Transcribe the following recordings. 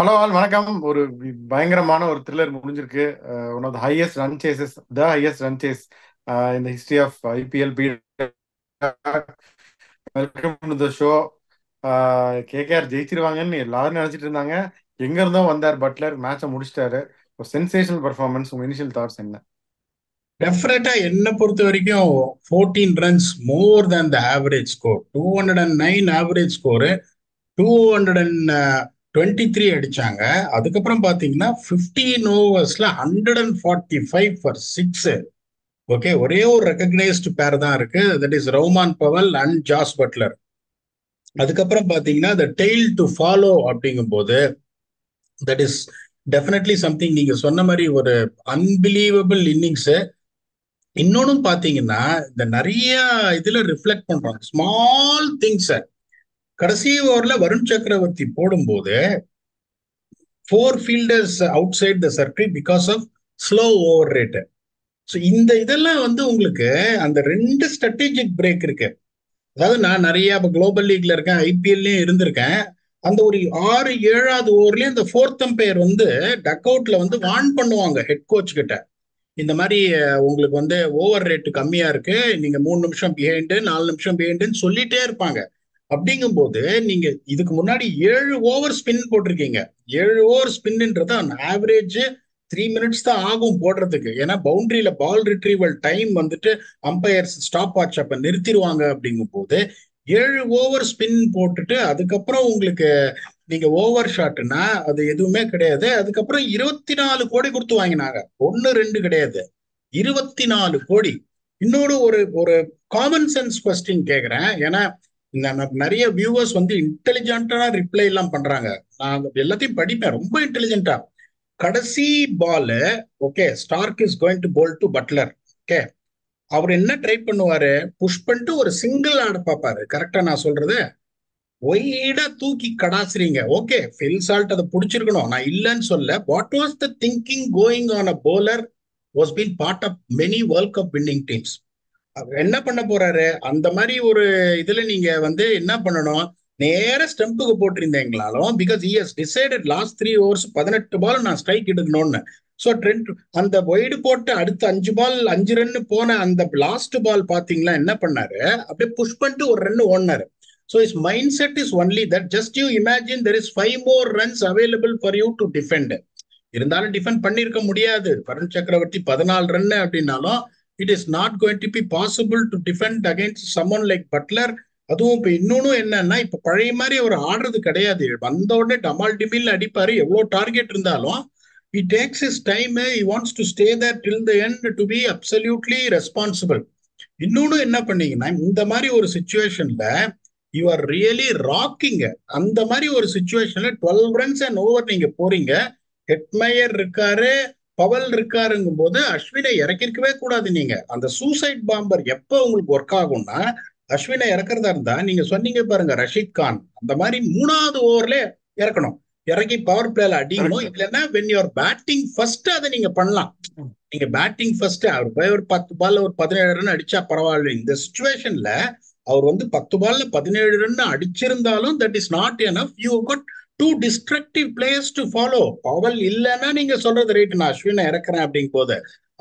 Hello all வணக்கம். ஒரு பயங்கரமான ஒரு த்ரில்லர் முடிஞ்சிருக்கு. One of the highest run chases, the highest run chase இந்த history of IPL. Welcome to the show. KKR ஜெயிச்சிருவாங்கன்னு எல்லாரும் நினைச்சிட்டு இருந்தாங்க. எங்க இருந்தோ வந்தார் பட்லர், மேட்சை முடிச்சிட்டாரு. ஒரு சென்சேஷனல் பர்ஃபார்மன்ஸ். உங்க இனிஷியல் தாட்ஸ் என்ன? டெஃபினட்டா என்ன பொறுத்த வரைக்கும் 14 runs more than the average score. 209 average score. 223 அடிச்சாங்க. அதுக்கப்புறம் பாத்தீங்கன்னா 15 ஓவர்ஸ்ல 145 ஃபார் சிக்ஸ். ஓகே, ஒரே ஒரு ரெக்கக்னைஸ்டு பேர் தான் இருக்கு, that is Rovman Powell and Jos Buttler. அதுக்கப்புறம் பாத்தீங்கன்னா த டெய்ல் டு ஃபாலோ அப்படிங்கும் போது தட் இஸ் டெஃபினெட்லி சம்திங். நீங்க சொன்ன மாதிரி ஒரு அன்பிலீவபிள் இன்னிங்ஸ். இன்னொன்னு பாத்தீங்கன்னா இந்த நிறைய இதுல ரிஃப்ளெக்ட் பண்றாங்க ஸ்மால் திங்ஸ். கடைசி ஓவர்ல வருண் சக்கரவர்த்தி போடும்போது four fielders outside the circle because of slow over rate. So இந்த இதெல்லாம் வந்து உங்களுக்கு அந்த ரெண்டு ஸ்ட்ராட்டஜிக் பிரேக் இருக்கு. அதாவது நான் நிறைய குளோபல் லீக்ல இருக்கேன், ஐபிஎல்லையும் இருந்திருக்கேன். அந்த ஒரு ஆறு ஏழாவது ஓவர்லயே இந்த ஃபோர்த் அம்பையர் வந்து டக் அவுட்ல வந்து வார்ன் பண்ணுவாங்க ஹெட் கோச் கிட்ட. இந்த மாதிரி உங்களுக்கு வந்து ஓவர் ரேட் கம்மியா இருக்கு, நீங்க 3 நிமிஷம் பிஹைண்டு 4 நிமிஷம் பிஹைண்டுன்னு சொல்லிட்டே இருப்பாங்க. அப்படிங்கும்போது நீங்க இதுக்கு முன்னாடி 7 ஓவர் ஸ்பின் போட்டிருக்கீங்க. 7 ஓவர் ஸ்பின்ன்றது ஆவரேஜ் 3 மினிட்ஸ் தான் ஆகும் போடுறதுக்கு. ஏன்னா பவுண்டரியில பால் ரிட்ரீவல் டைம் வந்துட்டு அம்பையர்ஸ் ஸ்டாப் வாட்ச் அப்ப நிறுத்திடுவாங்க. அப்படிங்கும் போது 7 ஓவர் ஸ்பின் போட்டுட்டு அதுக்கப்புறம் உங்களுக்கு நீங்க ஓவர் ஷாட்னா அது எதுவுமே கிடையாது. அதுக்கப்புறம் 24 கோடி கொடுத்து வாங்கினாங்க, ஒன்னு ரெண்டு கிடையாது, 24 கோடி. இன்னொரு ஒரு ஒரு காமன் சென்ஸ் கொஸ்டின் கேக்குறேன். ஏன்னா நிறைய வியூவர்ஸ் வந்து இன்டெலிஜென்ட்டான ரிப்ளை எல்லாம் பண்றாங்க. நான் எல்லாத்தையும் படிப்பேன் ரொம்ப இன்டெலிஜென்ட்டா. கடைசி ball, okay, Starc is going to bowl to Buttler. Okay, அவர் என்ன ட்ரை பண்ணுவாரு, புஷ் பண்ணிட்டு ஒரு சிங்கிள் ஆட பார்ப்பாரு. கரெக்டா நான் சொல்றது? ஒய்டா தூக்கி கடாசுறீங்க. ஓகே, ஃபில் சால்ட் அதை பிடிச்சிருக்கணும், நான் இல்லைன்னு சொல்ல. What was the thinking going on a bowler was been part of many World Cup winning teams. என்ன பண்ண போறாரு அந்த மாதிரி ஒரு இதுல நீங்க வந்து என்ன பண்ணணும், நேர ஸ்டெம்புக்கு போட்டிருந்தீங்களாலும், because he has decided last 3 overs 18 ball நான் ஸ்ட்ரைக் எடுக்கணும்னு. ஸோ ட்ரெண்ட் அந்த ஒய்டு போட்டு அடுத்த 5 பால் 5 ரன் போன அந்த லாஸ்ட் பால் பாத்தீங்களா என்ன பண்ணாரு, அப்படியே புஷ் பண்ணிட்டு ஒரு ரன் ஓடினாரு. So is mind set is only that. Just you imagine there is 5 more runs available for you to defend. இருந்தாலும் டிஃபெண்ட் பண்ணிருக்க முடியாது. வருண் சக்கரவர்த்தி 14 ரன் அப்படின்னாலும் it is not going to be possible to defend against someone like Buttler. அதுவும் இப்ப இன்னொன்னு என்னன்னா, இப்ப பழைய மாதிரி அவர் ஆடுறது கிடையாது. வந்த உடனே டமால் டிமில் அடிப்பாரு, எவ்வளவு டார்கெட் இருந்தாலும் he takes his time. He wants to stay there till the end to be absolutely responsible. இன்னொன்னு என்ன பண்ணீங்கன்னா, இந்த மாதிரி ஒரு சுச்சுவேஷன்ல யூ ஆர் ரியலி ராக்கிங். அந்த மாதிரி ஒரு சுச்சுவேஷன்ல 12 ரன்ஸ் அண்ட் ஓவர் நீங்க போறீங்க. ஹெட்மயர் இருக்காரு, பவல் இருக்காருங்கும் போது அஸ்வினை இறக்கிருக்கவே கூடாது. நீங்க அந்த சூசைட் பாம்பர் எப்ப உங்களுக்கு ஒர்க் ஆகும்னா, அஸ்வினை இறக்குறதா இருந்தா நீங்க சொன்னீங்க பாருங்க, ரஷீத் கான் அந்த மாதிரி 3வது ஓவர்ல இறக்கணும். இறக்கி பவர் பிளேல அடிக்கணும். கரெக்ட். இல்லைன்னா வென் யூஆர் பேட்டிங் ஃபர்ஸ்ட் அதை நீங்க பண்ணலாம். நீங்க பேட்டிங் ஃபர்ஸ்ட் அவர் போய் ஒரு 10 பால்ல ஒரு 17 ரன் அடிச்சா பரவாயில்ல. இந்த சுச்சுவேஷன்ல அவர் வந்து 10 பால்ல 17 ரன் அடிச்சிருந்தாலும் that is not enough. You got two destructive players to follow. Powell இல்லைன்னா நீங்க சொல்றது ரைட், நான் அஸ்வினை இறக்குறேன் அப்படிங்கும் போது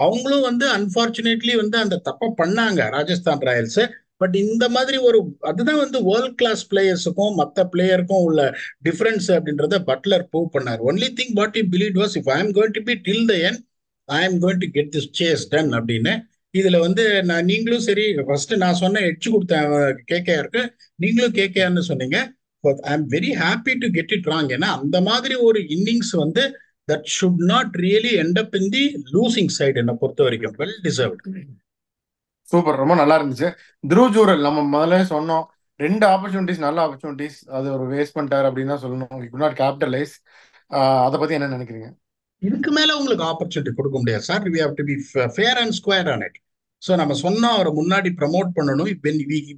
அவங்களும் வந்து அன்பார்ச்சுனேட்லி வந்து அந்த தப்ப பண்ணாங்க ராஜஸ்தான் ராயல்ஸ். பட் இந்த மாதிரி ஒரு அதுதான் வந்து வேர்ல்ட் கிளாஸ் பிளேயர்ஸுக்கும் மற்ற பிளேயருக்கும் உள்ள டிஃபரன்ஸ் அப்படின்றத பட்லர் ப்ரூவ் பண்ணார். Only thing what he believe was, if I'm going to be till the end I'm going to get this chase done அப்படின்னு. இதுல வந்து நான் நீங்களும் சரி, ஃபர்ஸ்ட் நான் சொன்ன எட்ஜ் கொடுத்தேன் கேகேஆருக்கு, நீங்களும் கேகேஆர்னு சொன்னீங்க. I am very happy to get it wrong. ஏன்னா அந்த மாதிரி ஒரு இன்னிங்ஸ் வந்து that should not really end up in the losing side. என்னை பொறுத்த வரைக்கும் வெல் டிசர்வ்ட். சூப்பர், ரொம்ப நல்லா இருந்துச்சு. த்ருவ் ஜூரல் நம்ம முதல்ல சொன்னோம், ரெண்டு ஆப்பர்ச்சுனிட்டிஸ், நல்ல ஆப்பர்ச்சுனிட்டிஸ், அது ஒரு வேஸ்ட் பண்ணிட்டாரு அப்படின்னு தான் சொல்லணும். Could not capitalise. அதை பத்தி என்ன நினைக்கிறீங்க? இதுக்கு மேல உங்களுக்கு ஆப்பர்ச்சுனிட்டி கொடுக்க முடியாது sir. We have to be fair and square on it. So நம்ம சொன்னோம் அவரை முன்னாடி ப்ரமோட் பண்ணணும்.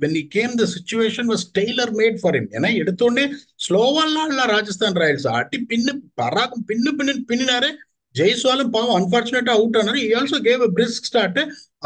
when he came the situation was tailor made for him. ஏன்னா எடுத்தோடனே ஸ்லோவெல்லாம் இல்ல, ராஜஸ்தான் ராயல்ஸ் அடி பின்னு பராகம் பின்னு பின்னு பின்னினாரு. ஜெய்ஸ்வாலும் பாவம் அன்பார்ச்சுனேட்டா அவுட் ஆனாரு. he also gave a brisk start.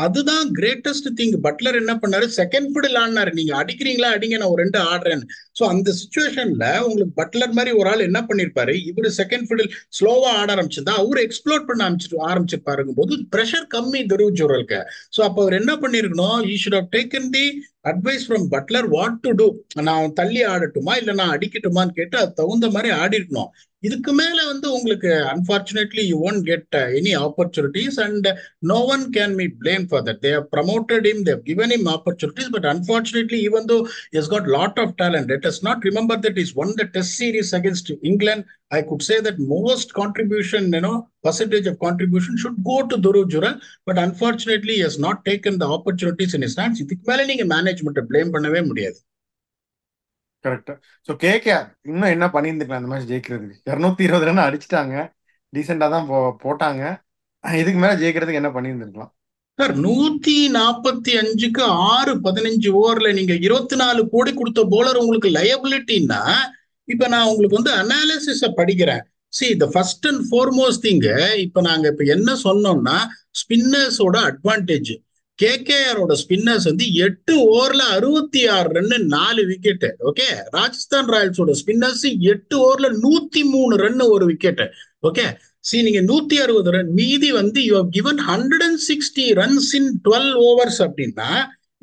அதுதான் கிரேட்டஸ்ட் திங். பட்லர் என்ன பண்ணாரு, செகண்ட் ஃபிடில் ஆடினாரு. நீங்க அடிக்கிறீங்களா அடிங்க, நான் ஒரு 2 ஆடுறேன்னு. ஸோ அந்த சுச்சுவேஷன்ல உங்களுக்கு பட்லர் மாதிரி ஒரு ஆள் என்ன பண்ணிருப்பாரு, இவரு செகண்ட் ஃபிடில் ஸ்லோவா ஆட ஆரம்பிச்சிருந்தா அவரு எக்ஸ்ப்ளோர் பண்ண ஆரம்பிச்சிருப்பாருங்கும் போது பிரஷர் கம்மி துருவ் ஜுரலுக்கு. ஸோ அப்ப அவர் என்ன பண்ணிருக்கணும், he should have taken the advice from Buttler what to do. நான் தள்ளி ஆடட்டுமா இல்ல நான் அடிக்கட்டுமான்னு கேட்டு அது தகுந்த மாதிரி ஆடி இருக்கணும். இதுக்கு மேல வந்து உங்களுக்கு unfortunately you won't get any opportunities and no one can be blamed for that. They have promoted him, they have given him opportunities, but unfortunately, even though he has got lot of talent, let us not remember that he's won the Test series against England. I could say that most contribution, percentage of contribution should go to Dhruv Jural, but unfortunately, he has not taken the opportunities in his hands. இதுக்கு மேல நீங்க management blame பண்ணவே முடியாது. Correct. So KKR இன்னும் என்ன பண்ணியிருந்துக்கலாம் இந்த match ஜெயிக்கிறதுக்கு? 220 run அடிச்சிட்டாங்க, டீசெண்டா தான் போட்டாங்க. இதுக்கு மேல ஜெயிக்கிறதுக்கு என்ன பண்ணியிருந்திருக்கலாம் சார்? 145க்கு 6-15 ஓவர்ல நீங்க 24 கோடி கொடுத்த போலர் உங்களுக்கு லயபிலிட்டின்னா, இப்ப நான் உங்களுக்கு வந்து அனாலிசிஸ படிக்கிறேன். See the first and foremost thing, இப்ப நாங்க இப்ப என்ன சொன்னோம்னா ஸ்பின்னர்ஸோட அட்வான்டேஜ். கேகேஆரோட ஸ்பின்னர்ஸ் வந்து 8 ஓவர்ல 66 ரன் 4 விக்கெட். ஓகே, ராஜஸ்தான் ராயல்ஸோட ஸ்பின்னர்ஸ் 8 ஓவர்ல 103 ரன் 1 விக்கெட். ஓகே, சி நீங்க 160 ரன் மீதி வந்து you have given 160 runs in 12 overs அப்படின்னா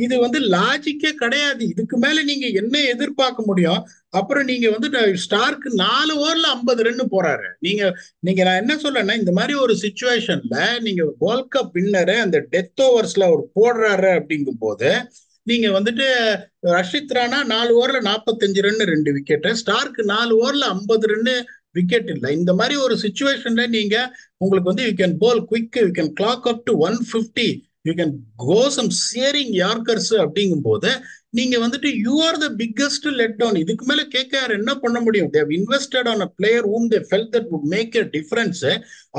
இது வந்து லாஜிக்கே கிடையாது. இதுக்கு மேல நீங்க என்ன எதிர்பார்க்க முடியும்? அப்புறம் நீங்க வந்து ஸ்டார்க்கு 4 ஓவர்ல 50 ரன் போறாரு. நீங்க நான் என்ன சொல்றேன்னா, இந்த மாதிரி ஒரு சுச்சுவேஷன்ல நீங்க வேர்ல்ட் கப் வின்னரு அந்த டெத் ஓவர்ஸ்ல அவர் போடுறாரு அப்படிங்கும் போது நீங்க வந்துட்டு ரஷித் ராணா 4 ஓவர்ல 45 ரன் 2 விக்கெட், ஸ்டார்க்கு 4 ஓவர்ல 50 ரன் விக்கெட் இல்லை. இந்த மாதிரி ஒரு சுச்சுவேஷன்ல நீங்க உங்களுக்கு வந்து you can bowl quick, you can clock up to 150, you can go some searing yorkers அப்படிங்கும் போது நீங்க வந்துட்டு you are the biggest let down. இதுக்கு மேல கேகேஆர் என்ன பண்ண முடியும்? They have invested on a player whom they felt that would make a difference.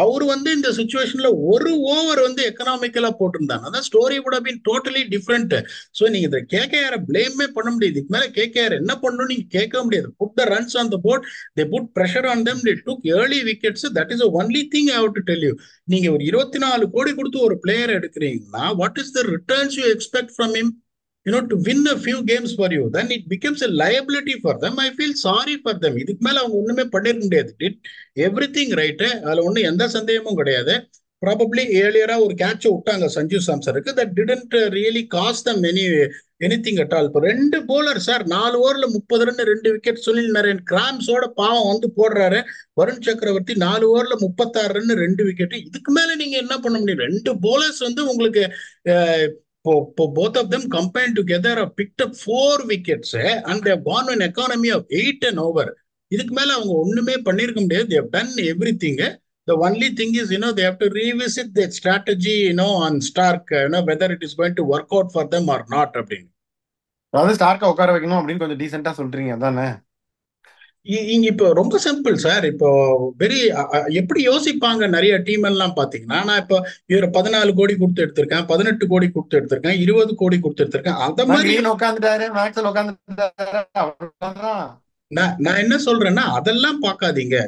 அவர் வந்து இந்த சுச்சுவேஷன்ல ஒரு ஓவர் வந்து எக்கனாமிக்கலா போட்டிருந்தாங்க, அதான் story would have been totally different. So நீங்க இந்த கேகேஆர் பிளேமே பண்ண முடியாது. இதுக்கு மேல கேகேஆர் என்ன பண்ணணும் நீங்க கேட்க முடியாது. Put the runs on the board, they put pressure on them, they took early wickets. That is the only thing I have to tell you. நீங்க ஒரு 24 கோடி கொடுத்து ஒரு பிளேயர் எடுக்கிறீங்கன்னா what is the returns you expect from him? To win a few games for you, then it becomes a liability for them. I feel sorry for them. இதுக்கு மேல அவங்க ஒண்ணுமே பண்ணிருக்க முடியாது. டிட் எவ்ரிதிங் ரைட், அதுல ஒண்ணு எந்த சந்தேகமும் கிடையாது. ப்ராபப்ளி ஏர்லியரா ஒரு கேட்ச விட்டாங்க சஞ்சு சாம்சருக்கு, that didn't really cost them anything at all. இப்போ 2 போலர் சார் 4 ஓவர்ல 30 ரன் 2 விக்கெட், சுனில் நரேன் கிராம்ஸோட பாவம் வந்து போடுறாரு. வருண் சக்கரவர்த்தி 4 ஓவர்ல 36 ரன் 2 விக்கெட். இதுக்கு மேல நீங்க என்ன பண்ண முடியும்? 2 போலர்ஸ் வந்து உங்களுக்கு both of them combined together have picked up 4 wickets and they have gone an economy of 8 and over. இதுக்கு மேல அவங்க ஒண்ணுமே பண்ணிருக்க முடியாது. They have done everything. The only thing is, they have to revisit their strategy, on Stark, whether it is going to work out for them or not அப்படின்னு. அதாவது ஸ்டார்க்கை உட்கார வைக்கணும் அப்படின்னு கொஞ்சம் டீசெண்டா சொல்றீங்க அதானே? இங்க இப்போ ரொம்ப சிம்பிள் சார். இப்போ வெரி எப்படி யோசிப்பாங்க நிறைய டீம் எல்லாம் பாத்தீங்கன்னா, நான் இப்போ இவரை 14 கோடி கொடுத்து எடுத்திருக்கேன், 18 கோடி கொடுத்து எடுத்திருக்கேன், 20 கோடி கொடுத்து எடுத்திருக்கேன். அத மாதிரி உட்காந்துட்டாரு, மேக்ஸ்ல உட்காந்துட்டாரு. நான் என்ன சொல்றேன்னா அதெல்லாம் பார்க்காதீங்க.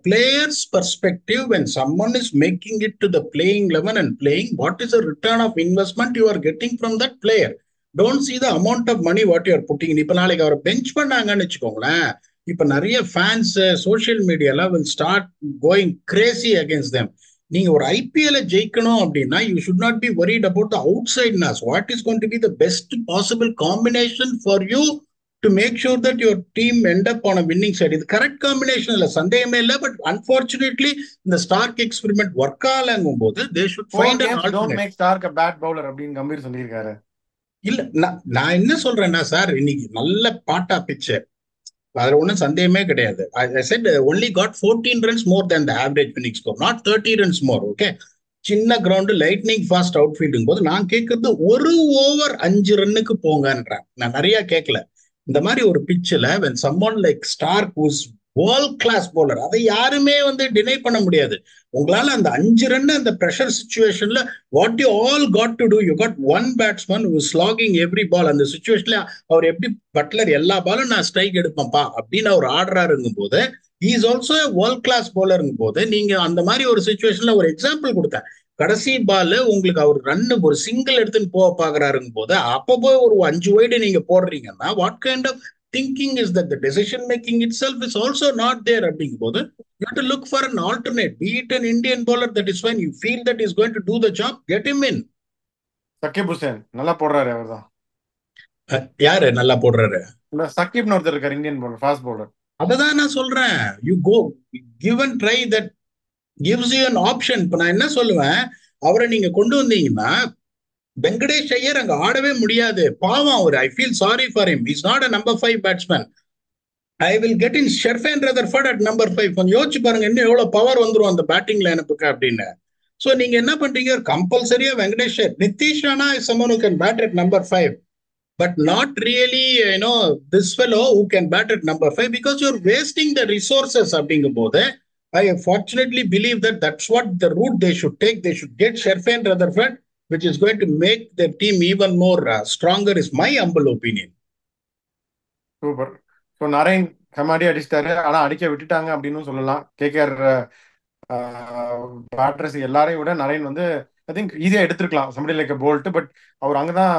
Players perspective, when someone is making it to the playing 11 and playing, what is the return of investment you are getting from that player? Don't see the amount of money what you are putting in. இப்ப நாளைக்கு அவரை bench பண்ணாங்கன்னு வச்சுக்கோங்களேன், இப்ப நிறைய fans social மீடியால will start going crazy against them. நீங்க ஒரு ஐபிஎல் ஜெயிக்கணும் அப்படின்னா you should not be worried about the outside noise. What is going to be the best possible combination for you to make sure that your team end up on a winning side? இது correct combination இல்ல, சந்தேகமே இல்ல. But unfortunately இந்த Stark experiment work ஆகலங்கும் போது they should find an alternate. Don't make Stark a bad bowler அப்படின்னு கம்பீர் சொல்லியிருக்காரு. இல்ல நான் என்ன சொல்றேன்னா சார், இன்னைக்கு நல்ல பாட்டா பிச்சர், அதுல ஒன்றும் சந்தேகமே கிடையாது. I said only got 14 runs more than the average winning score, not 30 runs more. Okay, சின்ன ground lightning fast out fielding போது நான் கேட்கறது 1 ஓவர் 5 ரன்னுக்கு போங்கன்றேன். நான் நிறைய கேட்கல. இந்த மாதிரி ஒரு பிச்சில் when someone like Stark who's world class bowler, அதை யாருமே வந்து டினை பண்ண முடியாது. உங்களால அந்த 5 ரன் அந்த பிரஷர் சிச்சுவேஷன்ல what you all got to do, you got 1 batsman who is slogging every ball. அந்த சிச்சுவேஷன்ல அவர் எப்படி பட்லர் எல்லா பாலும் நான் ஸ்ட்ரைக் எடுப்பேன்ப்பா அப்படின்னு அவர் ஆடுறாருங்கும் போது he is also a world class bowlerங்கும் போது நீங்க அந்த மாதிரி ஒரு சிச்சுவேஷன்ல ஒரு எக்ஸாம்பிள் கொடுத்தேன். கடைசி பால் உங்களுக்கு அவர் ரன்னு ஒரு சிங்கிள் எடுத்துன்னு போக பாக்குறாருங்க போது அப்போ போய் ஒரு 5 வைடு நீங்க போடுறீங்கன்னா what kind of thinking is that the decision making itself is also not there அப்படிங்கும் போது you have to look for an alternate, be it an Indian bowler. That is when you feel that he's going to do the job, get him in. Sakib Hussain நல்லா போடுறாரு அவர்தான். யாரு நல்லா போடுறாரு? இல்ல சக்கீப்னு ஒருத்தர் இருக்காரு, இந்தியன் பவுலர், ஃபாஸ்ட் பவுலர். அததான் நான் சொல்றேன், you go give and try, that gives you an option. இப்ப நான் என்ன சொல்லுவேன், அவரை நீங்க கொண்டு வந்தீங்கன்னா வெங்கடேஷ் ஐயர் அங்க ஆடவே முடியாது, பாவம் அவர். I feel sorry for him, is not a number 5 batsman. I will get in Sherfane Rutherford at number 5. கொஞ்சம் யோசிச்சு பாருங்க, இன்னும் எவ்வளவு பவர் வந்துரும் அந்த பேட்டிங் லைனப்புக்கு அப்படின்னு. சோ நீங்க என்ன பண்றீங்க, கம்பல்சரியா Venkatesh, Nitish Rana is someone who can bat at number 5, but not really, this fellow who can bat at number 5, because you're wasting the resources அப்படிங்கும் போது I fortunately believe that that's what the route they should take. They should get Sherfan Rutherford, which is going to make their team even more stronger, is my humble opinion. Super. So Narine கமாடி அடிச்சிட்டாரு, ஆனா அடிக்க விட்டுட்டாங்க அப்படின்னு சொல்லலாம். KKR batters எல்லாரையும் விட நரேன் வந்து ஐ திங்க் ஈஸியா எடுத்திருக்கலாம் சம்படி லைக் போல்ட். பட் அவர் அங்கதான்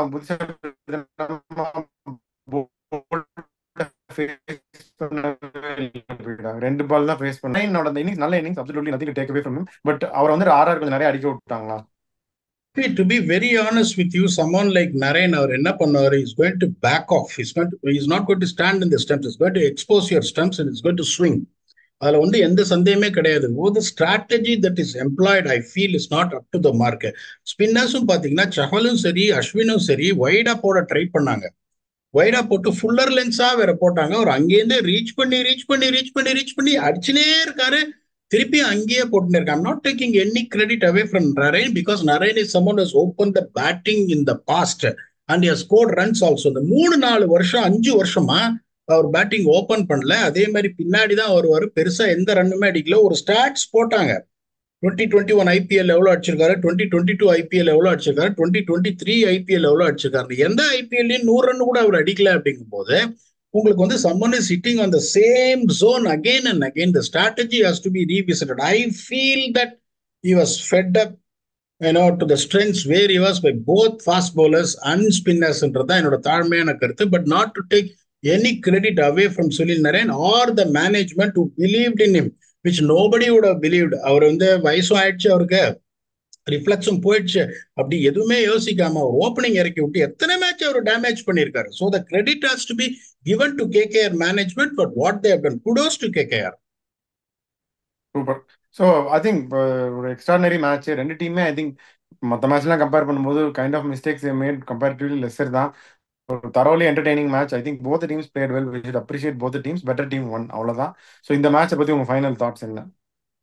ரெண்டு பால் தான் ஃபேஸ் பண்ண. இன்னிங்ஸ் நல்ல innings, absolutely nothing to take away from him. But அவர் வந்து ஆர்ஆர் கொஞ்சம் நிறைய அடிக்க விட்டாங்களா? To be very honest with you, someone like Narain, அவர் என்ன பண்ணுவாரு, is going to back off. He's not going to stand in the stumps. He's going to expose your stumps and he's going to swing. அதுல வந்து எந்த சந்தேகமே கிடையாது. The strategy that is employed, I feel, is not up to the mark. ஸ்பின்னர்ஸும் பாத்தீங்கன்னா சஹலும் சரி அஸ்வினும் சரி வைடா போட ட்ரை பண்ணாங்க. வைடா போட்டு ஃபுல்லர் லென்ஸா வேற போட்டாங்க. அவர் அங்கேருந்து ரீச் பண்ணி அடிச்சுனே இருக்காரு, திருப்பி அங்கேயே போட்டுன்னு இருக்காங்க. I'm not taking any credit away from Narain, because Narain is someone who has opened the batting in the past and he has scored runs also. இந்த 3-4 வருஷம் 5 வருஷமா அவர் பேட்டிங் ஓபன் பண்ணல. அதே மாதிரி பின்னாடிதான் வருவாரு, பெருசா எந்த ரன்னுமே அடிக்கல. ஒரு ஸ்டாட்ஸ் போட்டாங்க, 2021 ஐபிஎல் எவ்வளவு அடிச்சிருக்காரு, 2022 ஐபிஎல் எவ்வளவு அடிச்சிருக்காரு, 2023 ஐபிஎல் எவ்வளவு அடிச்சிருக்காரு. எந்த ஐபிஎல்லையும் 100 ரன் கூட அவர் அடிக்கல. அப்படிங்கும் போது உங்களுக்கு வந்து someone is sitting on the same zone again and again. The strategy has to be revisited. I feel that he was fed up, to the strengths where he was by both fast bowlers and spinners என்றதான் என்னோட தாழ்மையான கருத்து. But not to take any credit away from Sunil Narain or the management who believed in him, which nobody would have believed. அவர் வந்து வயசும் ஆயிடுச்சு, அவருக்கு ரிஃப்ளெக்ஸும் போயிடுச்சு, அப்படி எதுவுமே யோசிக்காம அவர் ஓப்பனிங் இறக்கி விட்டு எத்தனை மேட்ச் அவர் டேமேஜ் பண்ணியிருக்காரு. So the credit has to be given to KKR management for what they have done. Kudos to KKR. Super. So I think ஒரு எக்ஸ்ட்ராடனரி மேட்ச். ரெண்டு டீமே ஐ திங்க் மற்ற மேட்ச்லாம் கம்பேர் பண்ணும்போது kind of mistakes made comparatively lesser தான். ஒரு thoroughly entertaining match. I think both teams played well. We should appreciate both teams. Better team won, அவ்வளவுதான். So இந்த மேட்சை பத்தி உங்க ஃபைனல் தாட்ஸ் என்ன?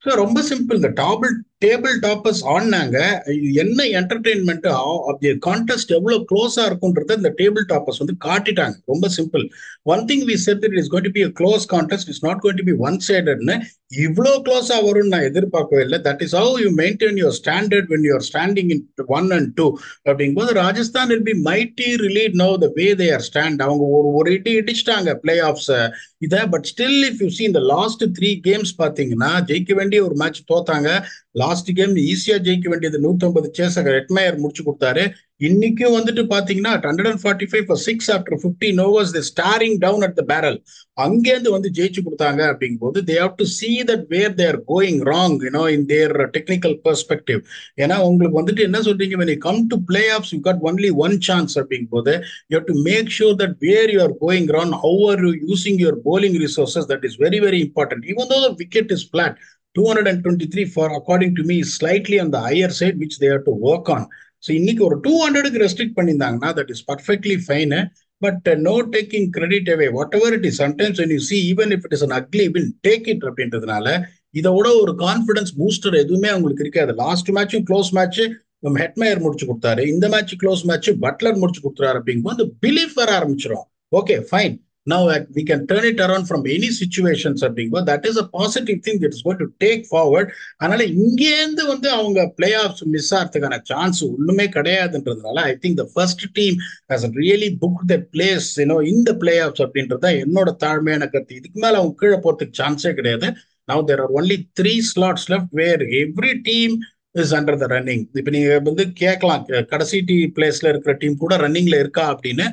ஸோ ரொம்ப சிம்பிள். இந்த டேபிள் டாப்பர்ஸ் ஆடினாங்க. என்ன என்டர்டெயின்மெண்ட், கான்டெஸ்ட் எவ்வளவு க்ளோஸா இருக்கும்ன்றத இந்த டேபிள் டாப்பர்ஸ் வந்து காட்டிட்டாங்க. ரொம்ப simple. One thing we said that it is going to be a close contest. It's not going to be one sidedன்னு இவ்வளோ க்ளோஸா வரும்னு நான் எதிர்பார்க்கவே இல்லை. That is how you maintain your standard when you are standing in 1 and 2. அப்படிங்கும்போது Rajasthan will be mighty relieved now the way they are stand. அவங்க ஒரு இடிச்சிட்டாங்க பிளே ஆஃப்ஸ் இதை. But still if you see இந்த லாஸ்ட் 3 கேம்ஸ் பாத்தீங்கன்னா ஜெயிக்க வேண்டிய ஒரு match தோத்தாங்க. Last game ஈஸியா ஜெயிக்க வேண்டியது 150 சேஸ் ரெட்மயர் முடிச்சு கொடுத்தாரு. இன்னைக்கும் வந்துட்டு பாத்தீங்கன்னா 145 for 6 after 15 overs, they staring down at the barrel. அங்கேருந்து வந்து ஜெயிச்சு கொடுத்தாங்க. அப்படிங்கும் போது they have to see that where they are going wrong, in their technical perspective. ஏன்னா உங்களுக்கு வந்துட்டு என்ன சொல்றீங்க, when you come to playoffs you got only one chance. அப்படிங்கும் போது you have to make sure that where you are going wrong, how are you using your bowling resources, that is very very important. Even though the wicket is flat, 223 for according to me is slightly on the higher side, which they have to work on. So இன்னைக்கு ஒரு 200க்கு restrict பண்ணியிருந்தாங்கன்னா that is perfectly fine. But no taking credit away, whatever it is. Sometimes when you see even if it is an ugly win, take it அப்படின்றதுனால இதோட ஒரு confidence booster எதுவுமே அவங்களுக்கு இருக்காது. லாஸ்ட் மேட்சும் க்ளோஸ் மேட்ச் ஹெட்மயர் முடிச்சு கொடுத்தாரு, இந்த மேட்ச் க்ளோஸ் மேட்ச் பட்லர் முடிச்சு கொடுத்துறாரு. அப்படிங்கும்போது பிலீஃப் வர ஆரம்பிச்சிடும். Okay fine, now we can turn it around from any situations. அப்படிங்கும்போது that is a positive thing that is going to take forward. அதனால இங்கேருந்து வந்து அவங்க பிளே ஆஃப்ஸ் மிஸ் ஆகிறதுக்கான சான்ஸ் ஒண்ணுமே கிடையாதுன்றதுனால I think the first team has really booked their place in the playoffs அப்படின்றத என்னோட தாழ்மையான கருத்து. இதுக்கு மேல அவங்க கீழே போறதுக்கு சான்ஸே கிடையாது. Now there are only 3 slots left where every team is under the running. இப்போ நீங்க வந்து கேட்கலாம், கடைசி பிளேஸ்ல இருக்கிற டீம் கூட ரன்னிங்ல இருக்கா அப்படின்னு.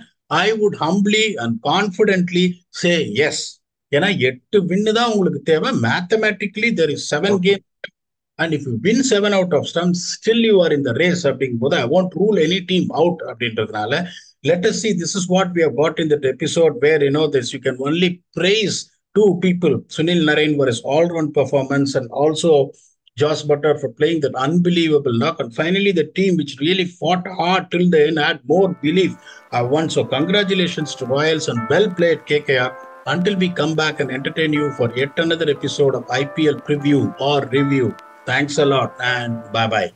I would humbly and confidently say yes. ஏன்னா 8 வின்னு தான் உங்களுக்கு தேவை. Mathematically there is 7 okay. Game, and if you win 7 out of 10 still you are in the race அப்படிங்கும் போது I want rule any team out அப்படின்றதுனால let us see. This is what we have got in that episode where this you can only praise two people, Sunil Narine for his all-round performance and also Josh Butter for playing that unbelievable knock, and finally the team which really fought hard till the end had more belief won. So congratulations to Royals and well played KKR. Until we come back and entertain you for yet another episode of IPL preview or review, thanks a lot and bye bye.